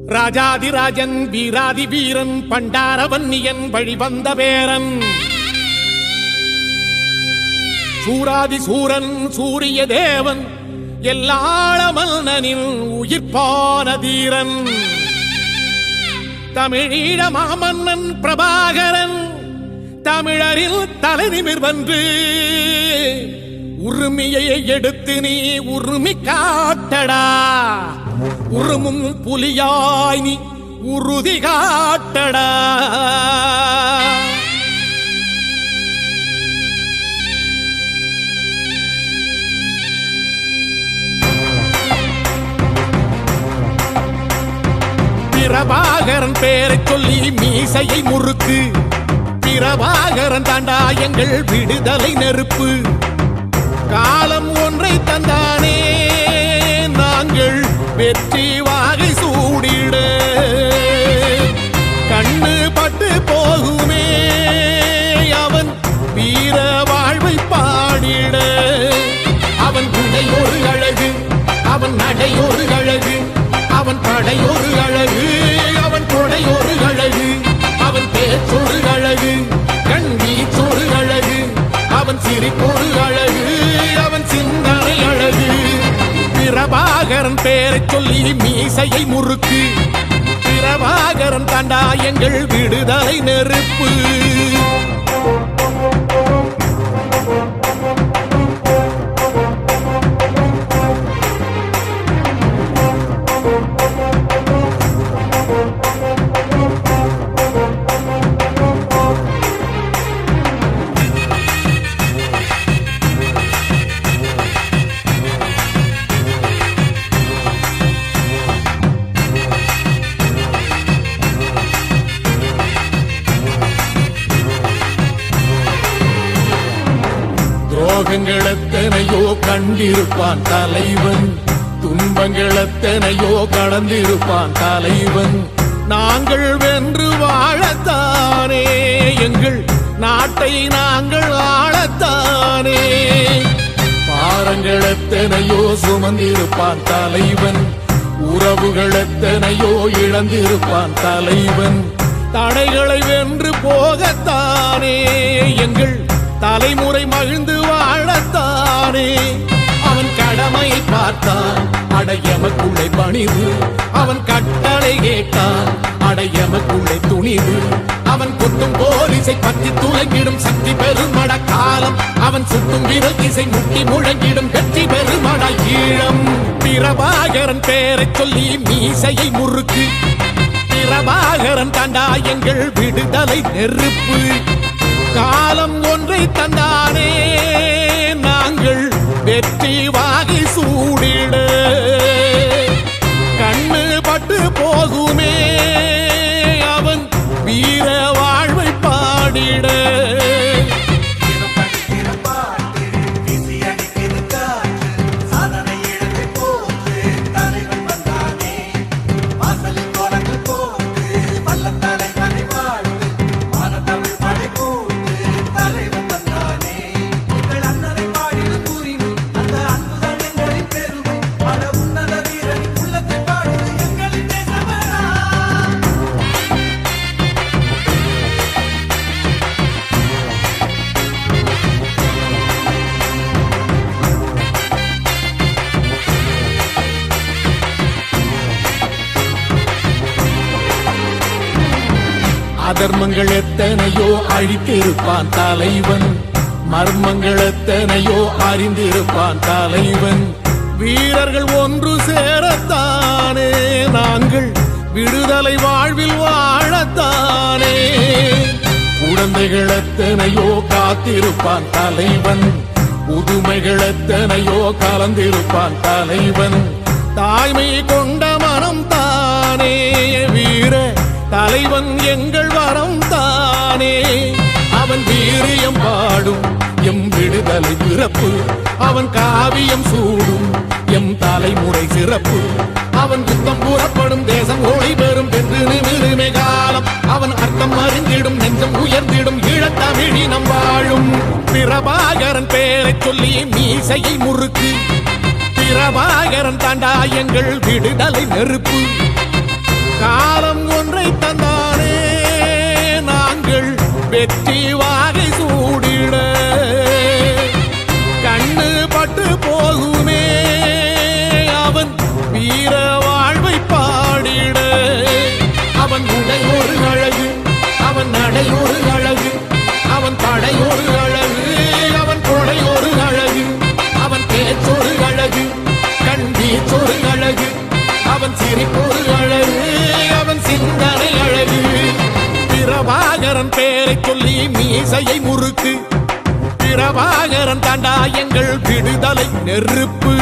ராஜாதிராஜன் வீராதி வீரன் பண்டாரவன்னியன் வழிவந்த பேரன் சூராதி சூரன் சூரிய தேவன் எல்லாளமன்னனின் உயிர்ப்பான தீரன் தமிழீழ மாமன்னன் பிரபாகரன் தமிழரில் தலைநிமிர் வந்து உரிமையை எடுத்து நீ உரிமை காட்டடா உருமும் புலியாய் நீ உறுதி காட்டடா பிரபாகரன் பேரை சொல்லி மீசையை முறுக்கு பிரபாகரன் தாண்டா எங்கள் விடுதலை நெருப்பு காலம் ஒன்றை தந்தானே நாங்கள் வெற்றி வாகை சூடிட கண்ணு பட்டு போகுமே அவன் வீர வாழ்வை பாடிட அவன் குடை ஒரு அழகு அவன் நடை ஒரு அழகு அவன் படை ஒரு அழகு அவன் கொடை ஒரு அழகு அவன் பேச்சொரு அழகு கண் வீச்சொரு அழகு அவன் சிரிப்பொரு அழகு அவன் சிந்தனை அழகு பிரபாகரன் பேரை சொல்லி மீசையை முறுக்கு பிரபாகரன் தாண்டா எங்கள் விடுதலை நெருப்பு துரோகங்கள் எத்தனையோ கண்டிருப்பான் தலைவன் துன்பங்கள் எத்தனையோ கடந்திருப்பான் தலைவன் நாங்கள் வென்று வாழத்தானே எங்கள் நாட்டை நாங்கள் ஆளத்தானே பாரங்கள் எத்தனையோ சுமந்திருப்பான் தலைவன் உறவுகள் எத்தனையோ இழந்திருப்பான் தலைவன் தடைகளை வென்று போகத்தானே எங்கள் தலைமுறை மகிழ்ந்து வாழத்தானே அவன் கடமையை பார்த்தான் அடையமக்குள்ளே பணிவு அவன் கட்டளை கேட்டான் அடையமக்குள்ளே துணிவு அவன் கொத்தும் போலீசை பற்றி துளைங்கிடும் சக்தி பெருமட காலம் அவன் சுட்டும் விரல் திசை முட்டி முழங்கிடும் வெற்றி பெருமட ஈழம் பிரபாகரன் பேரை சொல்லி மீசையை முறுக்கு பிரபாகரன் தாண்டா எங்கள் விடுதலை நெருப்பு காலம் ஒன்றை தந்தானே நாங்கள் வெற்றி வாகை சூடிட கண்ணு பட்டு போகுமே அவன் வீர வாழ்வை பாடிட அதர்மங்கள் எத்தனையோ அழித்திருப்பான் தலைவன் மர்மங்கள் எத்தனையோ அறிந்திருப்பான் தலைவன் வீரர்கள் ஒன்று சேரத்தானே நாங்கள் விடுதலை வாழ்வில் வாழத்தானே குழந்தைகள் எத்தனையோ காத்திருப்பான் தலைவன் புதுமைகள் எத்தனையோ கலந்திருப்பான் தலைவன் தாய்மை கொண்ட மனம் தானே வீர தலைவன் எங்கள் வரம் தானே அவன் வீரியம் பாடும் எம் விடுதலை பிறப்பு அவன் காவியம் சூடும் எம் தலைமுறை சிறப்பு அவன் யுத்தம் கூறப்படும் தேசம் ஒளி பெறும் என்று நிமிருமே காலம் அவன் அர்த்தம் அறிந்திடும் நெஞ்சம் உயர்ந்திடும் ஈழத்தமிழினம் வாழும் பிரபாகரன் பேரை சொல்லி மீசையை முறுக்கு பிரபாகரன் தாண்டா எங்கள் விடுதலை நெருப்பு காலம் ஒன்றை தந்தானே நாங்கள் வெற்றி வாகை சூடிட கண்ணு பட்டு போகுமே அவன் வீர வாழ்வை பாடிட அவன் உடை ஒரு அழகு அவன் நடை ஒரு அழகு அவன் படை ஒரு அழகு அவன் கொடை ஒரு அழகு அவன் பேச்சொரு அழகு கண் வீச்சொரு அழகு அவன் சிரிப்பொரு அழகு அவன் சிந்தனை அழகு பிரபாகரன் பேரை சொல்லி மீசையை முறுக்கு பிரபாகரன் தாண்டா எங்கள் விடுதலை நெருப்பு